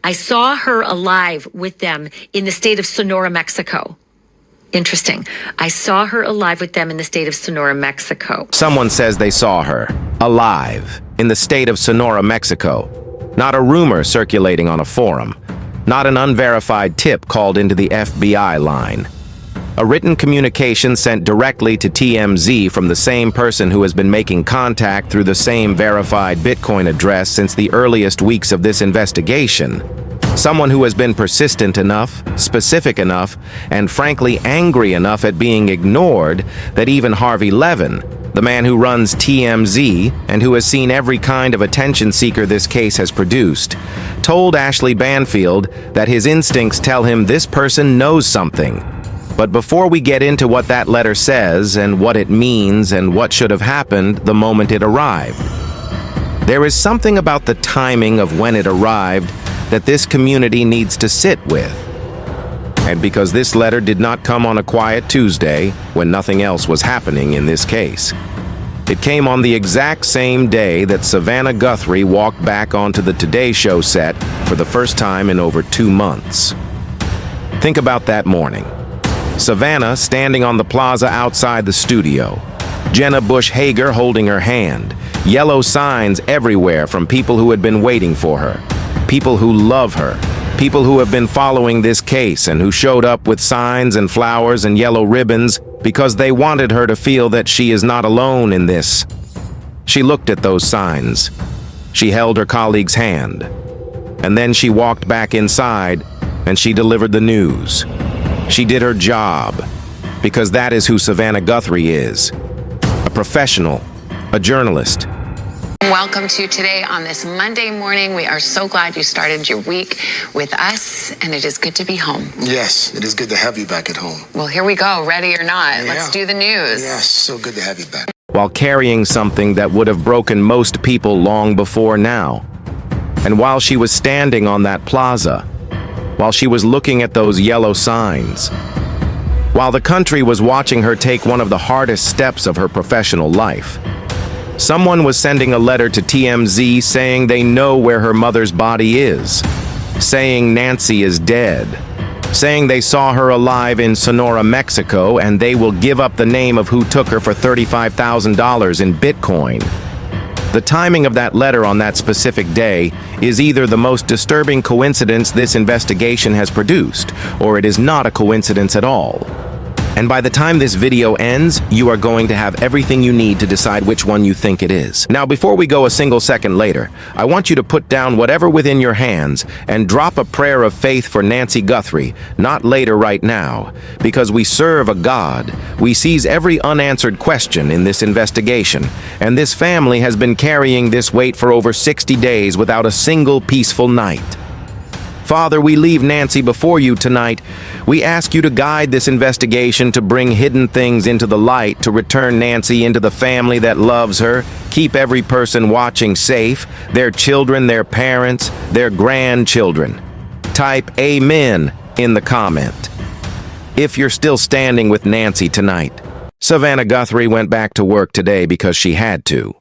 I saw her alive with them in the state of Sonora, Mexico. Interesting. I saw her alive with them in the state of Sonora, Mexico. Someone says they saw her, alive, in the state of Sonora, Mexico. Not a rumor circulating on a forum. Not an unverified tip called into the FBI line. A written communication sent directly to TMZ from the same person who has been making contact through the same verified Bitcoin address since the earliest weeks of this investigation. Someone who has been persistent enough, specific enough, and frankly angry enough at being ignored that even Harvey Leven, the man who runs TMZ and who has seen every kind of attention seeker this case has produced, told Ashley Banfield that his instincts tell him this person knows something. But before we get into what that letter says and what it means and what should have happened the moment it arrived, there is something about the timing of when it arrived that this community needs to sit with. And because this letter did not come on a quiet Tuesday when nothing else was happening in this case, it came on the exact same day that Savannah Guthrie walked back onto the Today Show set for the first time in over 2 months. Think about that morning. Savannah standing on the plaza outside the studio. Jenna Bush Hager holding her hand. Yellow signs everywhere from people who had been waiting for her. People who love her. People who have been following this case and who showed up with signs and flowers and yellow ribbons because they wanted her to feel that she is not alone in this. She looked at those signs. She held her colleague's hand. And then she walked back inside and she delivered the news. She did her job, because that is who Savannah Guthrie is. A professional, a journalist. Welcome to Today on this Monday morning. We are so glad you started your week with us, and it is good to be home. Yes, it is good to have you back at home. Well, here we go, ready or not. Yeah. Let's do the news. Yes, so good to have you back. While carrying something that would have broken most people long before now. And while she was standing on that plaza, while she was looking at those yellow signs, while the country was watching her take one of the hardest steps of her professional life, someone was sending a letter to TMZ saying they know where her mother's body is, saying Nancy is dead, saying they saw her alive in Sonora, Mexico, and they will give up the name of who took her for $35,000 in Bitcoin. The timing of that letter on that specific day is either the most disturbing coincidence this investigation has produced, or it is not a coincidence at all. And by the time this video ends, you are going to have everything you need to decide which one you think it is. Now, before we go a single second later, I want you to put down whatever within your hands and drop a prayer of faith for Nancy Guthrie, not later right now, because we serve a God. We seize every unanswered question in this investigation, and this family has been carrying this weight for over 60 days without a single peaceful night. Father, we leave Nancy before you tonight. We ask you to guide this investigation to bring hidden things into the light, to return Nancy into the family that loves her, keep every person watching safe, their children, their parents, their grandchildren. Type Amen in the comment if you're still standing with Nancy tonight. Savannah Guthrie went back to work today because she had to.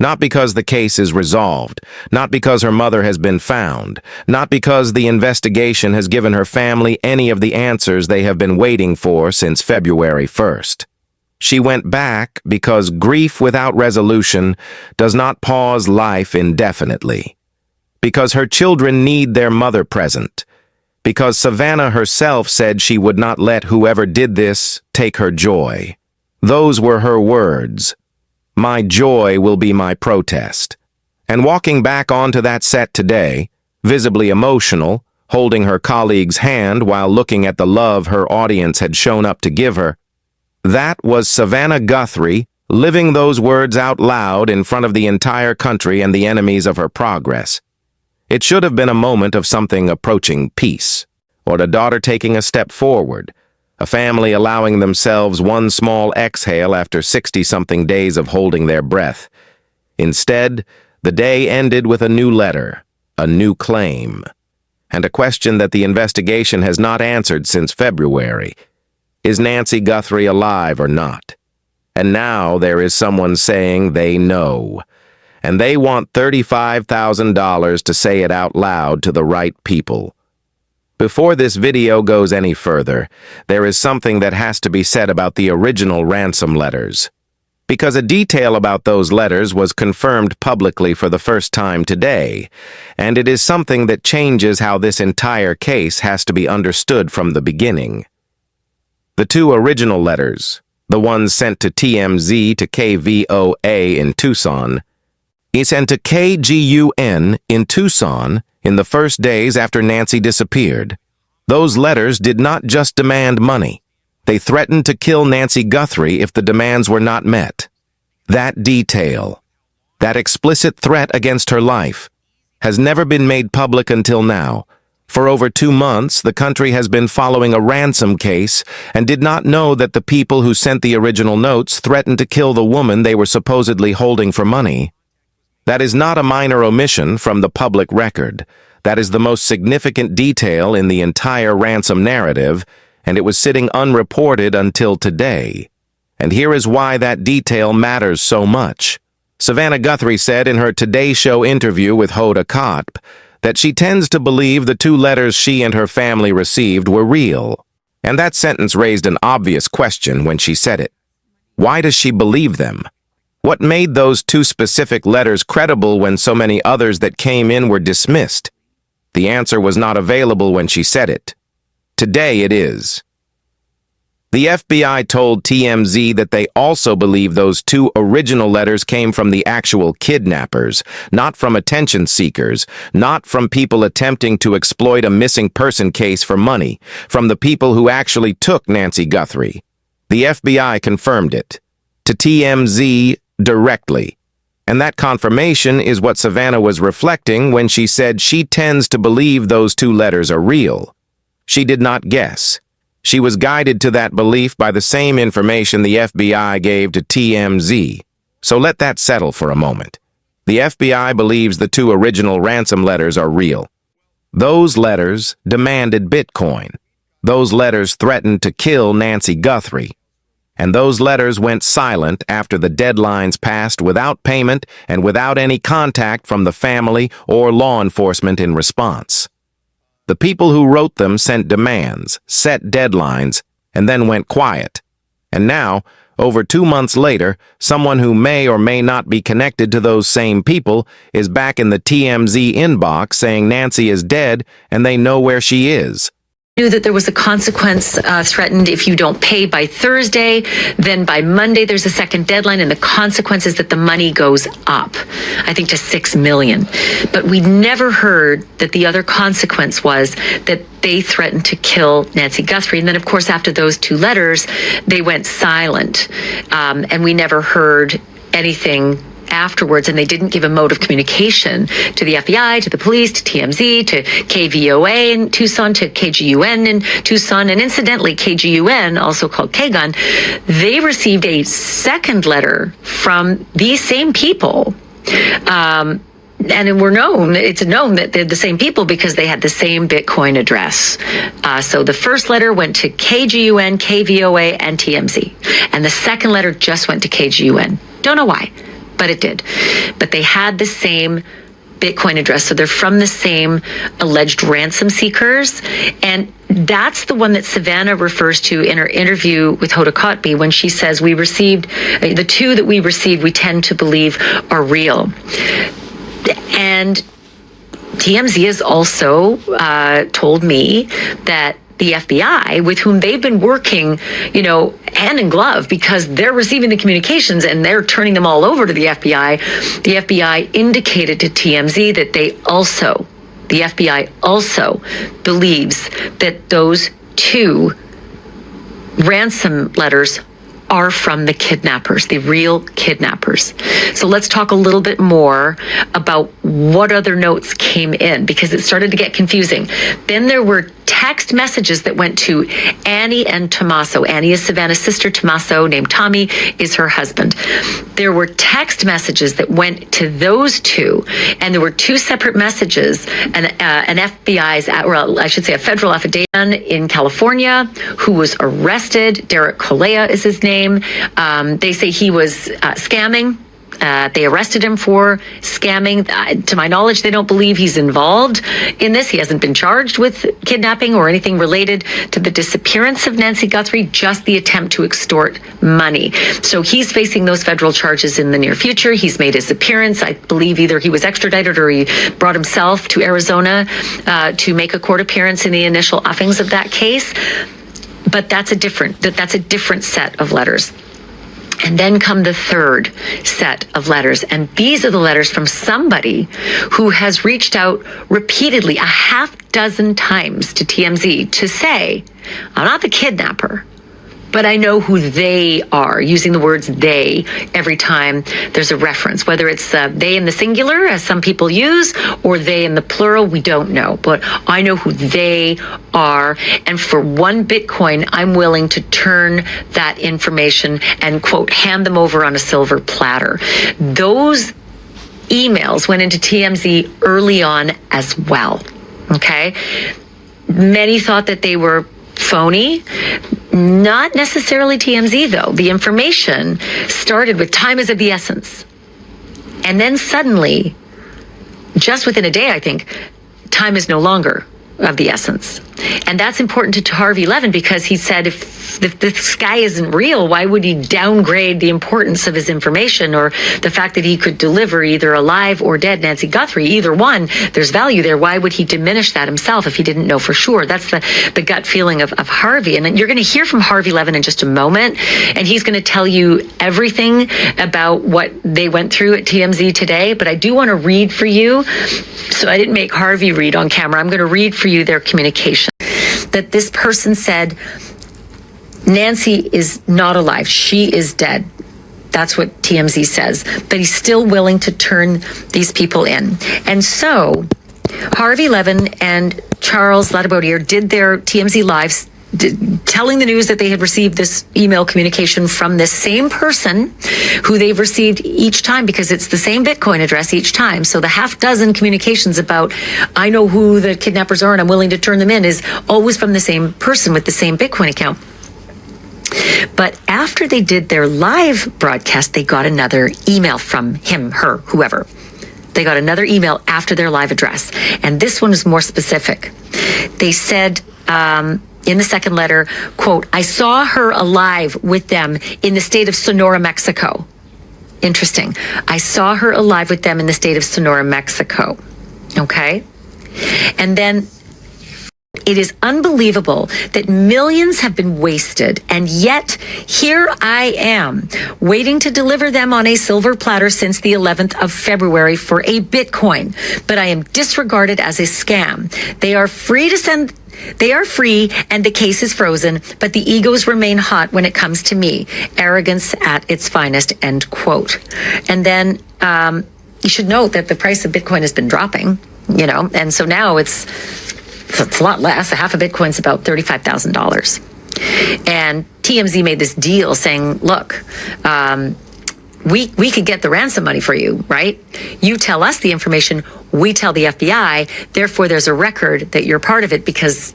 Not because the case is resolved, not because her mother has been found, not because the investigation has given her family any of the answers they have been waiting for since February 1st. She went back because grief without resolution does not pause life indefinitely. Because her children need their mother present. Because Savannah herself said she would not let whoever did this take her joy. Those were her words. My joy will be my protest. And walking back onto that set today, visibly emotional, holding her colleague's hand while looking at the love her audience had shown up to give her, that was Savannah Guthrie living those words out loud in front of the entire country and the enemies of her progress. It should have been a moment of something approaching peace, or a daughter taking a step forward, a family allowing themselves one small exhale after 60-something days of holding their breath. Instead, the day ended with a new letter, a new claim, and a question that the investigation has not answered since February. Is Nancy Guthrie alive or not? And now there is someone saying they know. and they want $35,000 to say it out loud to the right people. Before this video goes any further, there is something that has to be said about the original ransom letters. Because a detail about those letters was confirmed publicly for the first time today, and it is something that changes how this entire case has to be understood from the beginning. The two original letters, the ones sent to TMZ to KVOA in Tucson, he sent to KGUN in Tucson in the first days after Nancy disappeared. Those letters did not just demand money. They threatened to kill Nancy Guthrie if the demands were not met. That detail, that explicit threat against her life, has never been made public until now. For over 2 months, the country has been following a ransom case and did not know that the people who sent the original notes threatened to kill the woman they were supposedly holding for money. That is not a minor omission from the public record. That is the most significant detail in the entire ransom narrative, and it was sitting unreported until today. And here is why that detail matters so much. Savannah Guthrie said in her Today Show interview with Hoax that she tends to believe the 2 letters she and her family received were real. And that sentence raised an obvious question when she said it. Why does she believe them? What made those 2 specific letters credible when so many others that came in were dismissed? The answer was not available when she said it. Today it is. The FBI told TMZ that they also believe those 2 original letters came from the actual kidnappers, not from attention seekers, not from people attempting to exploit a missing person case for money, from the people who actually took Nancy Guthrie. The FBI confirmed it to TMZ directly. And that confirmation is what Savannah was reflecting when she said she tends to believe those 2 letters are real. She did not guess. She was guided to that belief by the same information the FBI gave to TMZ. So let that settle for a moment. The FBI believes the 2 original ransom letters are real. Those letters demanded Bitcoin. Those letters threatened to kill Nancy Guthrie. And those letters went silent after the deadlines passed without payment and without any contact from the family or law enforcement in response. The people who wrote them sent demands, set deadlines, and then went quiet. And now, over 2 months later, someone who may or may not be connected to those same people is back in the TMZ inbox saying Nancy is dead and they know where she is. Knew that there was a consequence threatened if you don't pay by Thursday. Then by Monday, there's a second deadline, and the consequence is that the money goes up, I think, to $6 million. But we never heard that the other consequence was that they threatened to kill Nancy Guthrie. And then, of course, after those 2 letters, they went silent, and we never heard anything afterwards, and they didn't give a mode of communication to the FBI, to the police, to TMZ, to KVOA in Tucson, to KGUN in Tucson, and incidentally, KGUN, also called KGUN, they received a second letter from these same people. And it's known that they're the same people because they had the same Bitcoin address. So the first letter went to KGUN, KVOA, and TMZ. And the second letter just went to KGUN. Don't know why, but it did. But they had the same Bitcoin address, so they're from the same alleged ransom seekers. And that's the one that Savannah refers to in her interview with Hoda Kotb when she says we received, the 2 that we received, we tend to believe are real. And TMZ has also told me that the FBI, with whom they've been working, hand in glove, because they're receiving the communications and they're turning them all over to the FBI indicated to TMZ that the FBI also believes that those 2 ransom letters are from the kidnappers, the real kidnappers. So let's talk a little bit more about what other notes came in, because it started to get confusing. Then there were text messages that went to Annie and Tommaso. Annie is Savannah's sister. Tommaso, named Tommy, is her husband. There were text messages that went to those 2, and there were 2 separate messages. An FBI's, or I should say a federal affidavit in California, who was arrested. Derek Colea is his name. They say he was scamming They arrested him for scamming. To my knowledge, they don't believe he's involved in this. He hasn't been charged with kidnapping or anything related to the disappearance of Nancy Guthrie, just the attempt to extort money. So he's facing those federal charges in the near future. He's made his appearance. I believe either he was extradited or he brought himself to Arizona to make a court appearance in the initial uppings of that case. But that's a different set of letters. And then come the third set of letters. And these are the letters from somebody who has reached out repeatedly, a half dozen times to TMZ to say, I'm not the kidnapper, but I know who they are, using the words they every time there's a reference, whether it's they in the singular, as some people use, or they in the plural, we don't know. But I know who they are. And for one Bitcoin, I'm willing to turn that information and, quote, hand them over on a silver platter. Those emails went into TMZ early on as well, okay? Many thought that they were phony. Not necessarily TMZ, though. The information started with time is of the essence. And then suddenly, just within a day, I think, time is no longer of the essence. And that's important to Harvey Leven, because he said if the sky isn't real, why would he downgrade the importance of his information or the fact that he could deliver either alive or dead Nancy Guthrie? Either one, there's value there. Why would he diminish that himself if he didn't know for sure? That's the gut feeling of Harvey. And you're going to hear from Harvey Leven in just a moment, and he's going to tell you everything about what they went through at TMZ today. But I do want to read for you. So I didn't make Harvey read on camera. I'm going to read for you their communication. That this person said, Nancy is not alive. She is dead. That's what TMZ says. But he's still willing to turn these people in. And so Harvey Leven and Charles Ladibaudiere did their TMZ lives telling the news that they had received this email communication from this same person who they've received each time, because it's the same Bitcoin address each time. So the half dozen communications about, I know who the kidnappers are and I'm willing to turn them in, is always from the same person with the same Bitcoin account. But after they did their live broadcast, they got another email from him, her, whoever. They got another email after their live address. And this one is more specific. They said, in the second letter, quote, I saw her alive with them in the state of Sonora, Mexico. Interesting. I saw her alive with them in the state of Sonora, Mexico. Okay. And then it is unbelievable that millions have been wasted, and yet here I am waiting to deliver them on a silver platter since the 11th of February for a Bitcoin, but I am disregarded as a scam. They are free and the case is frozen, but the egos remain hot when it comes to me. Arrogance at its finest, end quote. And then you should note that the price of Bitcoin has been dropping, and so now it's a lot less. A half a Bitcoin's about $35,000. And TMZ made this deal saying, look, we could get the ransom money for you, right? You tell us the information, we tell the FBI, therefore there's a record that you're part of it, because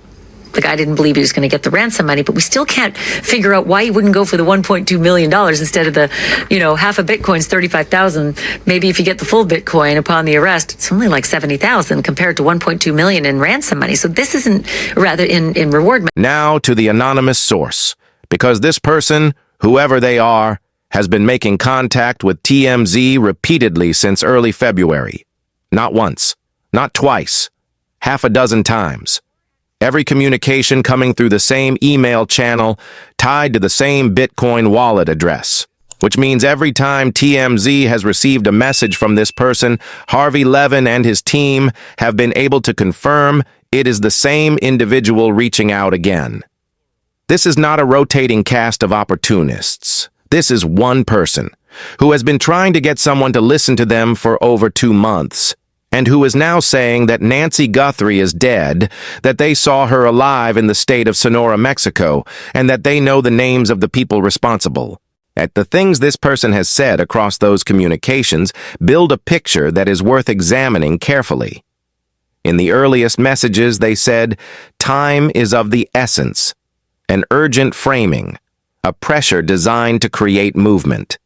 the guy didn't believe he was going to get the ransom money, but we still can't figure out why he wouldn't go for the $1.2 million instead of the, half a Bitcoin's $35,000. Maybe if you get the full Bitcoin upon the arrest, it's only like $70,000 compared to $1.2 million in ransom money. So this isn't rather in reward money. Now to the anonymous source, because this person, whoever they are, has been making contact with TMZ repeatedly since early February. Not once, not twice, half a dozen times. Every communication coming through the same email channel tied to the same Bitcoin wallet address, which means every time TMZ has received a message from this person, Harvey Leven and his team have been able to confirm it is the same individual reaching out again. This is not a rotating cast of opportunists. This is one person who has been trying to get someone to listen to them for over 2 months, and who is now saying that Nancy Guthrie is dead, that they saw her alive in the state of Sonora, Mexico, and that they know the names of the people responsible. At the things this person has said across those communications build a picture that is worth examining carefully. In the earliest messages, they said, time is of the essence, an urgent framing, a pressure designed to create movement.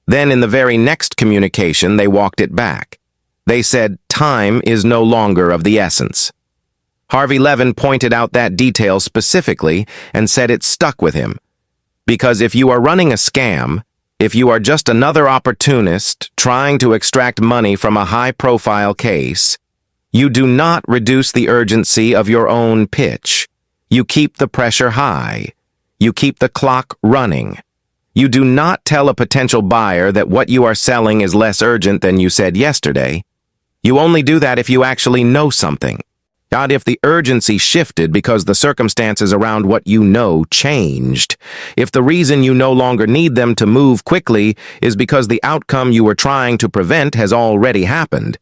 Then in the very next communication, they walked it back. They said time is no longer of the essence. Harvey Leven pointed out that detail specifically and said it stuck with him. Because if you are running a scam, if you are just another opportunist trying to extract money from a high-profile case, you do not reduce the urgency of your own pitch. You keep the pressure high. You keep the clock running. You do not tell a potential buyer that what you are selling is less urgent than you said yesterday. You only do that if you actually know something. Not if the urgency shifted because the circumstances around what you know changed. If the reason you no longer need them to move quickly is because the outcome you were trying to prevent has already happened.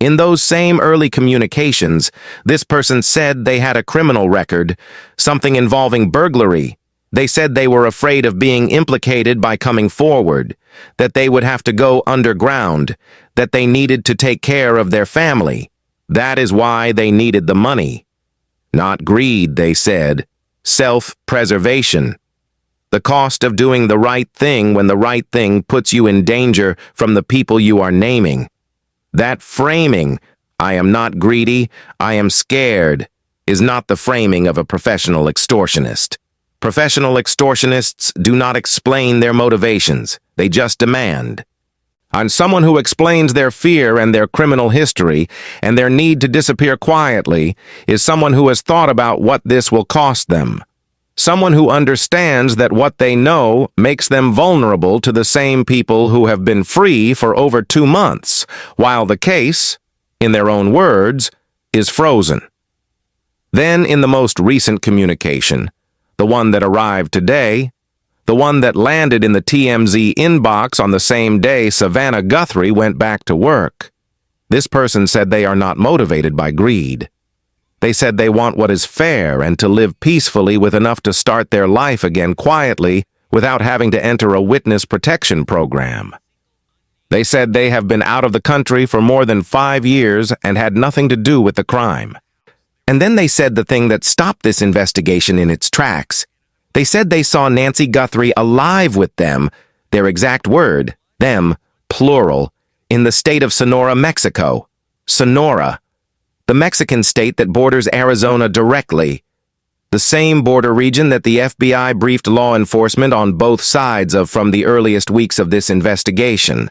In those same early communications, this person said they had a criminal record, something involving burglary. They said they were afraid of being implicated by coming forward, that they would have to go underground, that they needed to take care of their family. That is why they needed the money. Not greed, they said. Self-preservation. The cost of doing the right thing when the right thing puts you in danger from the people you are naming. That framing, I am not greedy, I am scared, is not the framing of a professional extortionist. Professional extortionists do not explain their motivations, they just demand. On someone who explains their fear and their criminal history and their need to disappear quietly is someone who has thought about what this will cost them. Someone who understands that what they know makes them vulnerable to the same people who have been free for over 2 months, while the case, in their own words, is frozen. Then in the most recent communication, the one that arrived today, the one that landed in the TMZ inbox on the same day Savannah Guthrie went back to work. This person said they are not motivated by greed. They said they want what is fair and to live peacefully with enough to start their life again quietly without having to enter a witness protection program. They said they have been out of the country for more than 5 years and had nothing to do with the crime. And then they said the thing that stopped this investigation in its tracks. They said they saw Nancy Guthrie alive with them, their exact word, them, plural, in the state of Sonora, Mexico. Sonora, the Mexican state that borders Arizona directly. The same border region that the FBI briefed law enforcement on both sides of from the earliest weeks of this investigation.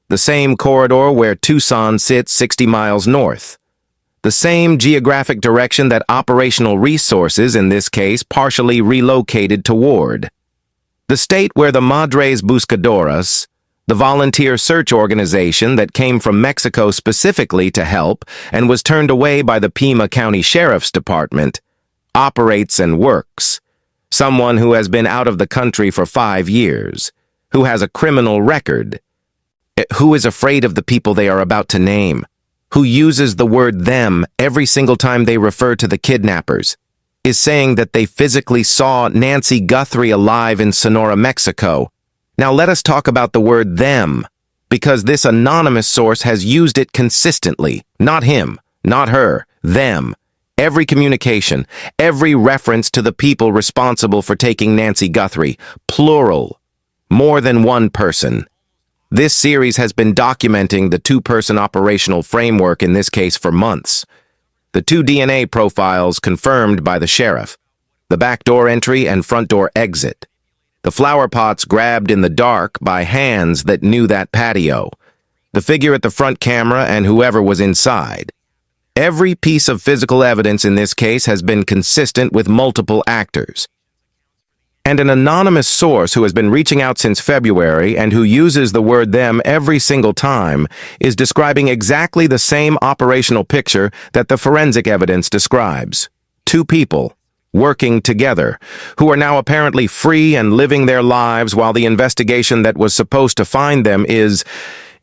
The same corridor where Tucson sits 60 miles north. The same geographic direction that operational resources, in this case, partially relocated toward. The state where the Madres Buscadoras, the volunteer search organization that came from Mexico specifically to help and was turned away by the Pima County Sheriff's Department, operates and works. Someone who has been out of the country for 5 years, who has a criminal record, who is afraid of the people they are about to name, who uses the word them every single time they refer to the kidnappers, is saying that they physically saw Nancy Guthrie alive in Sonora, Mexico. Now let us talk about the word them, because this anonymous source has used it consistently. Not him, not her, them. Every communication, every reference to the people responsible for taking Nancy Guthrie, plural, more than one person. This series has been documenting the 2-person operational framework in this case for months. The 2 DNA profiles confirmed by the sheriff, the back door entry and front door exit, the flower pots grabbed in the dark by hands that knew that patio, the figure at the front camera and whoever was inside. Every piece of physical evidence in this case has been consistent with multiple actors. And an anonymous source who has been reaching out since February and who uses the word them every single time is describing exactly the same operational picture that the forensic evidence describes. 2 people working together who are now apparently free and living their lives while the investigation that was supposed to find them is,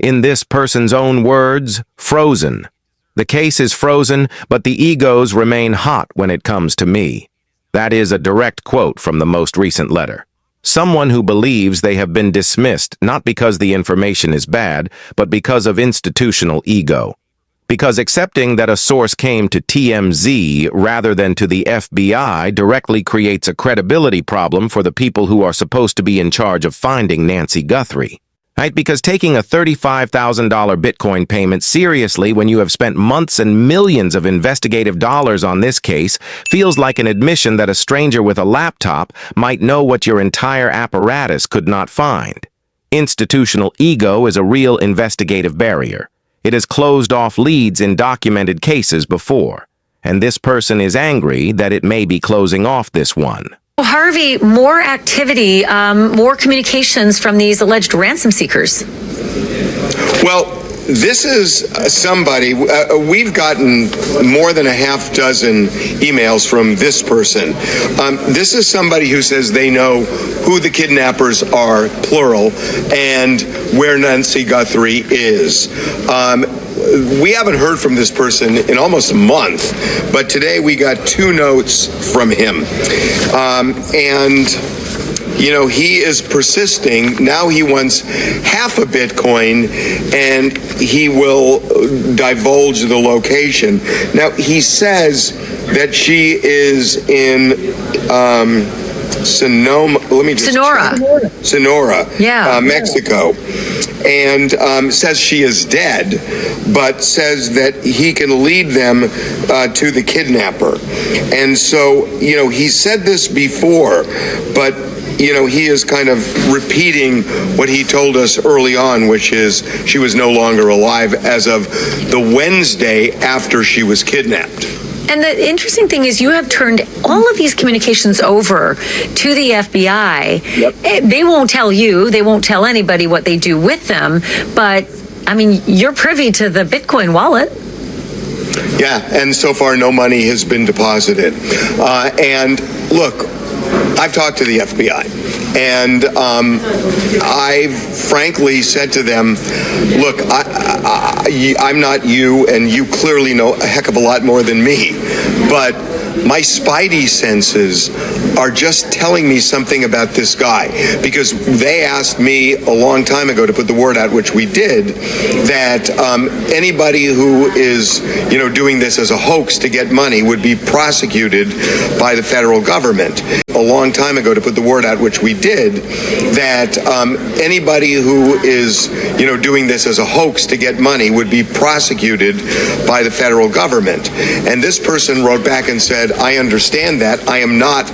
in this person's own words, frozen. The case is frozen, but the egos remain hot when it comes to me. That is a direct quote from the most recent letter. Someone who believes they have been dismissed not because the information is bad, but because of institutional ego. Because accepting that a source came to TMZ rather than to the FBI directly creates a credibility problem for the people who are supposed to be in charge of finding Nancy Guthrie. right? Because taking a $35,000 Bitcoin payment seriously when you have spent months and millions of investigative dollars on this case feels like an admission that a stranger with a laptop might know what your entire apparatus could not find. Institutional ego is a real investigative barrier. It has closed off leads in documented cases before, and this person is angry that it may be closing off this one. Harvey, more activity, more communications from these alleged ransom seekers. Well, this is somebody, we've gotten more than a half dozen emails from this person. This is somebody who says they know who the kidnappers are, plural, and where Nancy Guthrie is. We haven't heard from this person in almost a month, but today we got 2 notes from him. You know, he is persisting. Now he wants half a Bitcoin, and he will divulge the location. Now, he says that she is in Sonora, yeah. Mexico, and says she is dead, but says that he can lead them to the kidnapper. And so, you know, he said this before, but you know, he is kind of repeating what he told us early on, which is she was no longer alive as of the Wednesday after she was kidnapped. And the interesting thing is you have turned all of these communications over to the FBI. Yep. They won't tell you, they won't tell anybody what they do with them, but I mean, you're privy to the Bitcoin wallet. Yeah, and so far no money has been deposited. And look, I've talked to the FBI, and I've frankly said to them, look, I'm not you, and you clearly know a heck of a lot more than me, but my spidey senses are just telling me something about this guy, because they asked me a long time ago to put the word out, which we did, that anybody who is, you know, doing this as a hoax to get money would be prosecuted by the federal government. A long time ago to put the word out, which we did, that anybody who is, you know, doing this as a hoax to get money would be prosecuted by the federal government. And this person wrote back and said, I understand that. I am not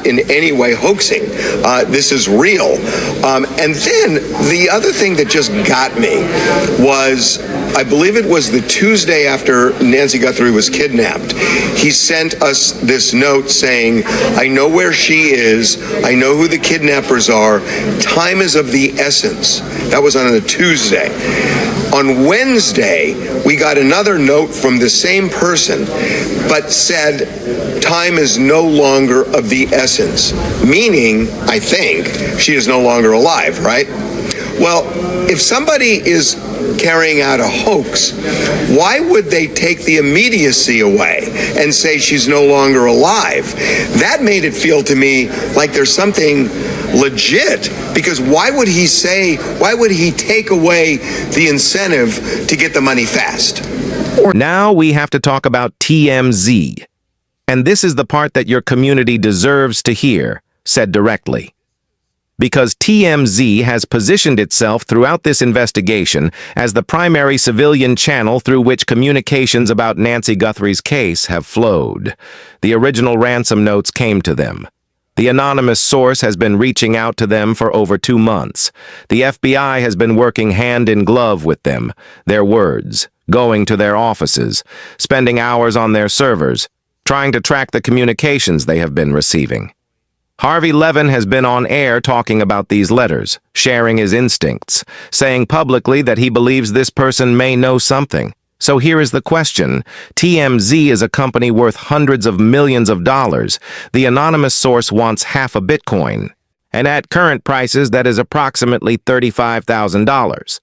in any way hoaxing. This is real. And then the other thing that just got me was, I believe it was the Tuesday after Nancy Guthrie was kidnapped, he sent us this note saying, I know where she is, I know who the kidnappers are, time is of the essence. That was on a Tuesday. On Wednesday, we got another note from the same person, but said, time is no longer of the essence. Meaning, I think, she is no longer alive, right? Well, if somebody is carrying out a hoax, why would they take the immediacy away and say she's no longer alive? That made it feel to me like there's something legit, because why would he take away the incentive to get the money fast? Now we have to talk about TMZ. And this is the part that your community deserves to hear, said directly. Because TMZ has positioned itself throughout this investigation as the primary civilian channel through which communications about Nancy Guthrie's case have flowed. The original ransom notes came to them. The anonymous source has been reaching out to them for over 2 months. The FBI has been working hand in glove with them, their words, going to their offices, spending hours on their servers, trying to track the communications they have been receiving. Harvey Leven has been on air talking about these letters, sharing his instincts, saying publicly that he believes this person may know something. So here is the question. TMZ is a company worth hundreds of millions of dollars. The anonymous source wants half a Bitcoin. And at current prices, that is approximately $35,000.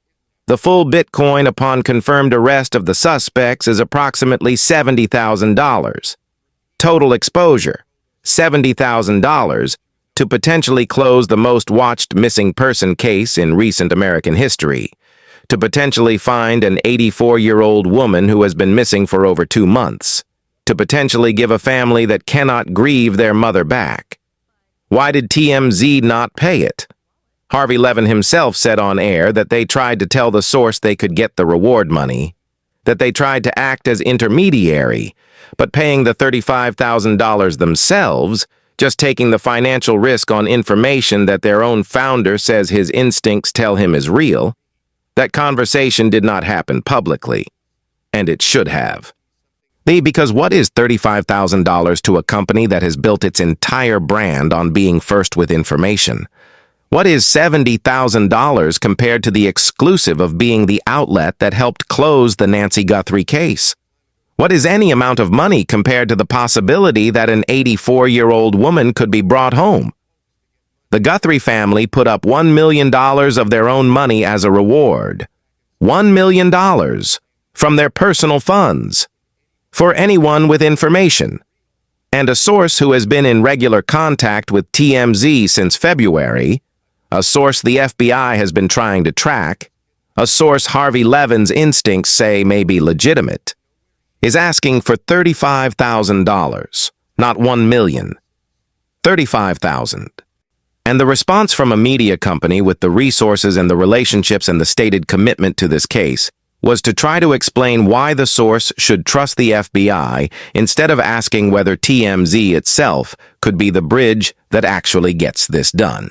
The full Bitcoin upon confirmed arrest of the suspects is approximately $70,000. Total exposure, $70,000, to potentially close the most watched missing person case in recent American history, to potentially find an 84-year-old woman who has been missing for over 2 months, to potentially give a family that cannot grieve their mother back. Why did TMZ not pay it? Harvey Leven himself said on air that they tried to tell the source they could get the reward money, that they tried to act as intermediary, but paying the $35,000 themselves, just taking the financial risk on information that their own founder says his instincts tell him is real, that conversation did not happen publicly, and it should have. Because what is $35,000 to a company that has built its entire brand on being first with information? What is $70,000 compared to the exclusive of being the outlet that helped close the Nancy Guthrie case? What is any amount of money compared to the possibility that an 84-year-old woman could be brought home? The Guthrie family put up $1 million of their own money as a reward. $1 million from their personal funds for anyone with information. And a source who has been in regular contact with TMZ since February, a source the FBI has been trying to track, a source Harvey Leven's instincts say may be legitimate, is asking for $35,000, not $1 million. $35,000. And the response from a media company with the resources and the relationships and the stated commitment to this case was to try to explain why the source should trust the FBI instead of asking whether TMZ itself could be the bridge that actually gets this done.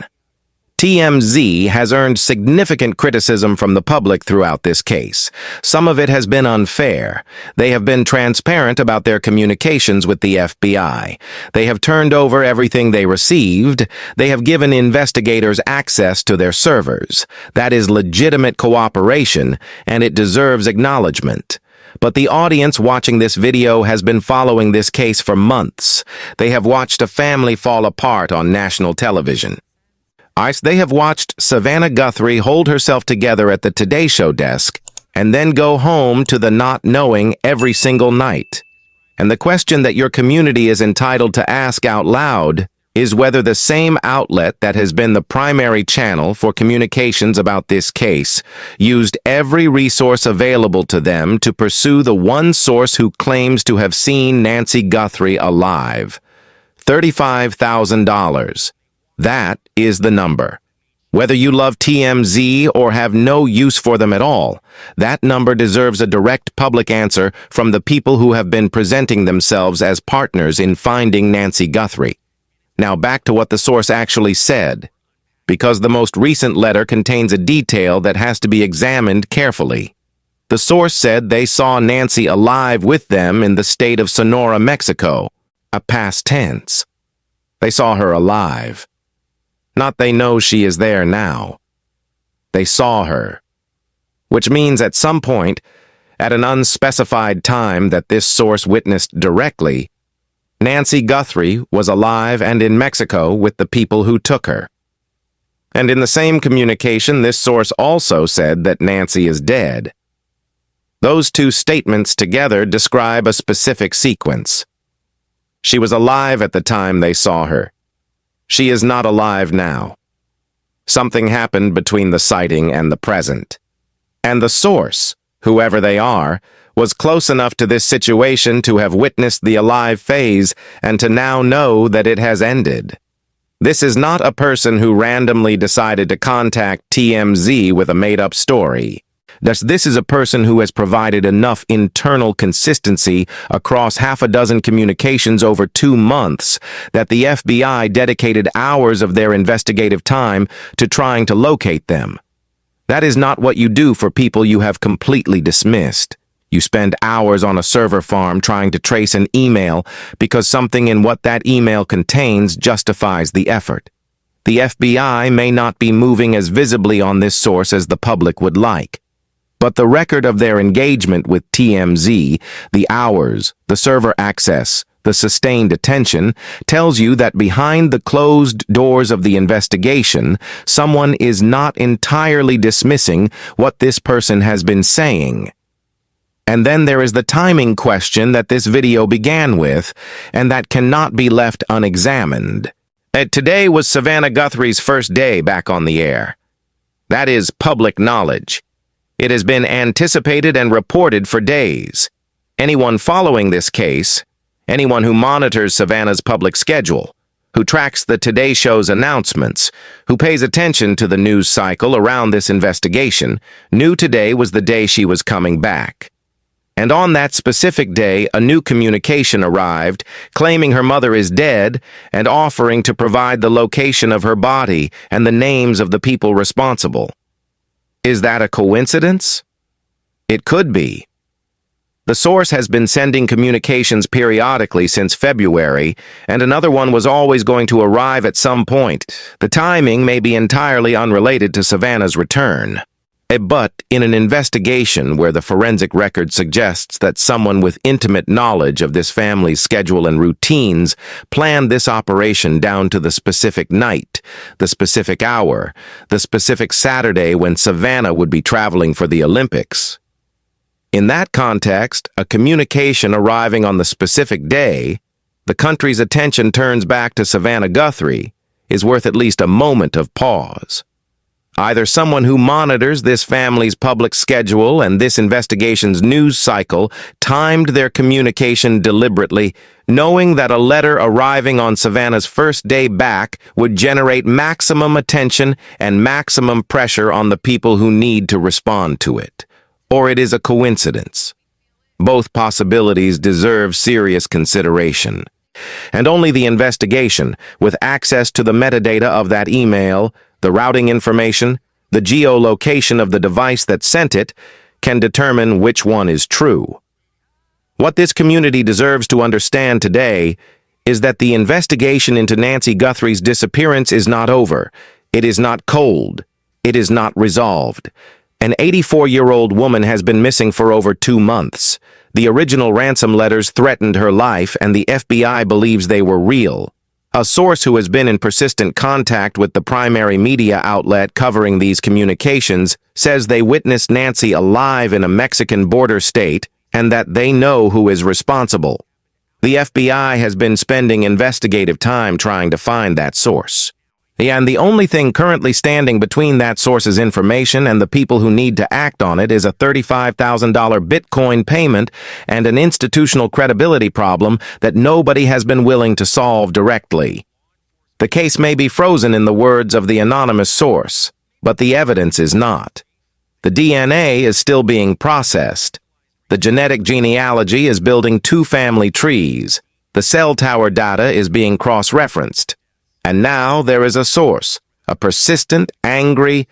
TMZ has earned significant criticism from the public throughout this case. Some of it has been unfair. They have been transparent about their communications with the FBI. They have turned over everything they received. They have given investigators access to their servers. That is legitimate cooperation, and it deserves acknowledgement. But the audience watching this video has been following this case for months. They have watched a family fall apart on national television. They have watched Savannah Guthrie hold herself together at the Today Show desk and then go home to the not knowing every single night. And the question that your community is entitled to ask out loud is whether the same outlet that has been the primary channel for communications about this case used every resource available to them to pursue the one source who claims to have seen Nancy Guthrie alive. $35,000. That is the number. Whether you love TMZ or have no use for them at all, that number deserves a direct public answer from the people who have been presenting themselves as partners in finding Nancy Guthrie. Now back to what the source actually said, because the most recent letter contains a detail that has to be examined carefully. The source said they saw Nancy alive with them in the state of Sonora, Mexico, a past tense. They saw her alive. Not they know she is there now. They saw her. Which means at some point, at an unspecified time that this source witnessed directly, Nancy Guthrie was alive and in Mexico with the people who took her. And in the same communication, this source also said that Nancy is dead. Those two statements together describe a specific sequence. She was alive at the time they saw her. She is not alive now. Something happened between the sighting and the present. And the source, whoever they are, was close enough to this situation to have witnessed the alive phase and to now know that it has ended. This is not a person who randomly decided to contact TMZ with a made-up story. Thus, this is a person who has provided enough internal consistency across half a dozen communications over 2 months that the FBI dedicated hours of their investigative time to trying to locate them. That is not what you do for people you have completely dismissed. You spend hours on a server farm trying to trace an email because something in what that email contains justifies the effort. The FBI may not be moving as visibly on this source as the public would like. But the record of their engagement with TMZ, the hours, the server access, the sustained attention, tells you that behind the closed doors of the investigation, someone is not entirely dismissing what this person has been saying. And then there is the timing question that this video began with, and that cannot be left unexamined. Today was Savannah Guthrie's first day back on the air. That is public knowledge. It has been anticipated and reported for days. Anyone following this case, anyone who monitors Savannah's public schedule, who tracks the Today Show's announcements, who pays attention to the news cycle around this investigation, knew today was the day she was coming back. And on that specific day, a new communication arrived, claiming her mother is dead and offering to provide the location of her body and the names of the people responsible. Is that a coincidence? It could be. The source has been sending communications periodically since February, and another one was always going to arrive at some point. The timing may be entirely unrelated to Savannah's return. But in an investigation where the forensic record suggests that someone with intimate knowledge of this family's schedule and routines planned this operation down to the specific night, the specific hour, the specific Saturday when Savannah would be traveling for the Olympics. In that context, a communication arriving on the specific day, the country's attention turns back to Savannah Guthrie, is worth at least a moment of pause. Either someone who monitors this family's public schedule and this investigation's news cycle timed their communication deliberately, knowing that a letter arriving on Savannah's first day back would generate maximum attention and maximum pressure on the people who need to respond to it. Or it is a coincidence. Both possibilities deserve serious consideration. And only the investigation, with access to the metadata of that email, the routing information, the geolocation of the device that sent it, can determine which one is true. What this community deserves to understand today is that the investigation into Nancy Guthrie's disappearance is not over. It is not cold. It is not resolved. An 84-year-old woman has been missing for over 2 months. The original ransom letters threatened her life, and the FBI believes they were real. A source who has been in persistent contact with the primary media outlet covering these communications says they witnessed Nancy alive in a Mexican border state and that they know who is responsible. The FBI has been spending investigative time trying to find that source. And the only thing currently standing between that source's information and the people who need to act on it is a $35,000 Bitcoin payment and an institutional credibility problem that nobody has been willing to solve directly. The case may be frozen in the words of the anonymous source, but the evidence is not. The DNA is still being processed. The genetic genealogy is building 2 family trees. The cell tower data is being cross-referenced. And now there is a source, a persistent, angry,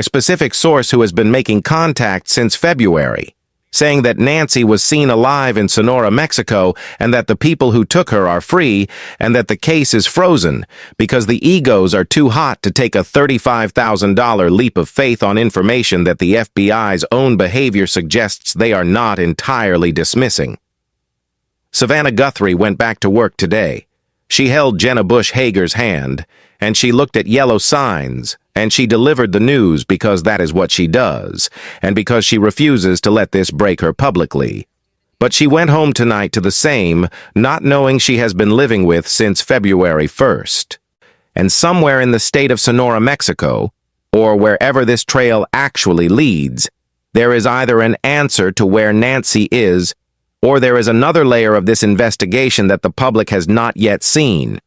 specific source who has been making contact since February, saying that Nancy was seen alive in Sonora, Mexico, and that the people who took her are free, and that the case is frozen because the egos are too hot to take a $35,000 leap of faith on information that the FBI's own behavior suggests they are not entirely dismissing. Savannah Guthrie went back to work today. She held Jenna Bush Hager's hand, and she looked at yellow signs, and she delivered the news because that is what she does, and because she refuses to let this break her publicly. But she went home tonight to the same, not knowing she has been living with since February 1st. And somewhere in the state of Sonora, Mexico, or wherever this trail actually leads, there is either an answer to where Nancy is, or there is another layer of this investigation that the public has not yet seen.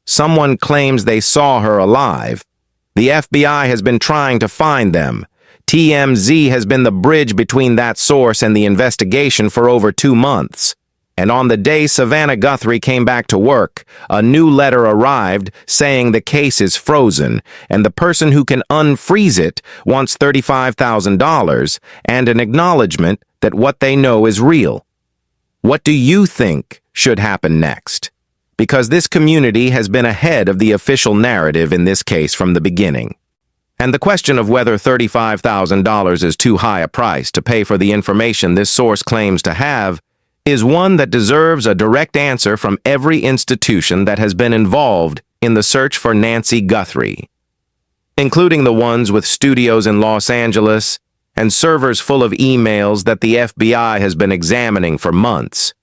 Someone claims they saw her alive. The FBI has been trying to find them. TMZ has been the bridge between that source and the investigation for over 2 months. And on the day Savannah Guthrie came back to work, a new letter arrived saying the case is frozen, and the person who can unfreeze it wants $35,000 and an acknowledgement that what they know is real. What do you think should happen next? Because this community has been ahead of the official narrative in this case from the beginning. And the question of whether $35,000 is too high a price to pay for the information this source claims to have is one that deserves a direct answer from every institution that has been involved in the search for Nancy Guthrie, including the ones with studios in Los Angeles and servers full of emails that the FBI has been examining for months.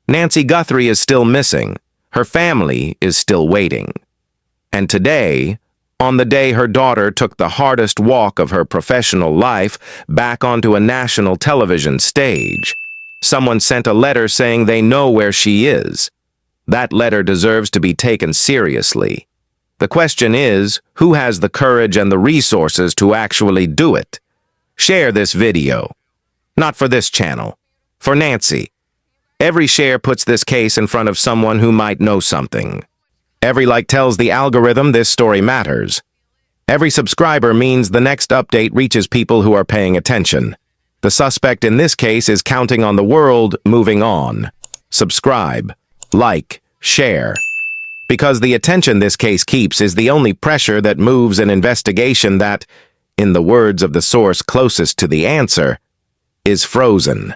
Nancy Guthrie is still missing. Her family is still waiting. And today, on the day her daughter took the hardest walk of her professional life back onto a national television stage, someone sent a letter saying they know where she is. That letter deserves to be taken seriously. The question is, who has the courage and the resources to actually do it? Share this video. Not for this channel. For Nancy. Every share puts this case in front of someone who might know something. Every like tells the algorithm this story matters. Every subscriber means the next update reaches people who are paying attention. The suspect in this case is counting on the world moving on. Subscribe, like, share. Because the attention this case keeps is the only pressure that moves an investigation that, in the words of the source closest to the answer, is frozen.